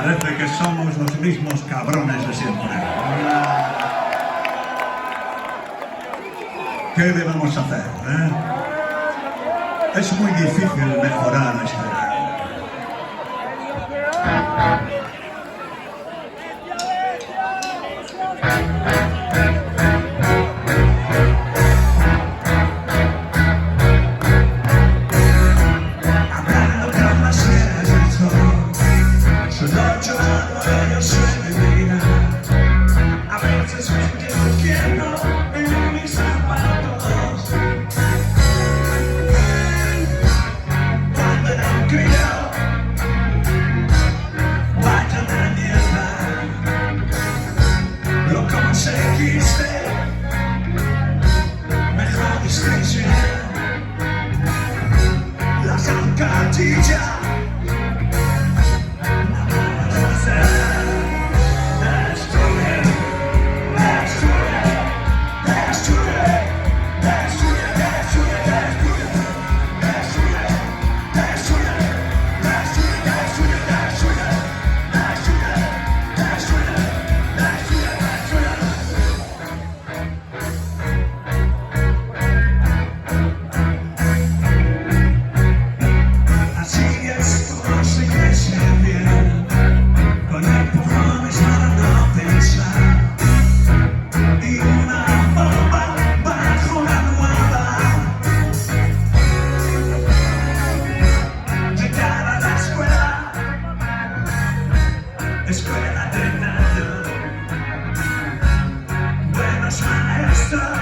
Parece que somos los mismos cabrones de siempre. ¿Qué debemos hacer? Es muy difícil mejorar este. La zancadilla. Escuela de nada, buenos maestros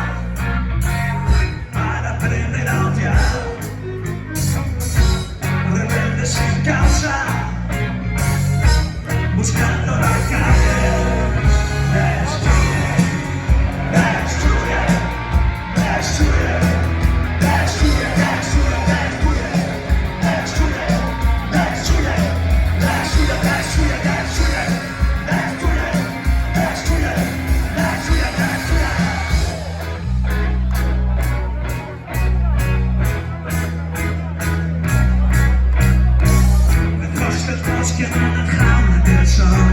para aprender a odiar, rebeldes sin causa, buscando la calle. Destruye, destruye, destruye, destruye, destruye, destruye, destruye, destruye, destruye, destruye. Que no una jaula del sol.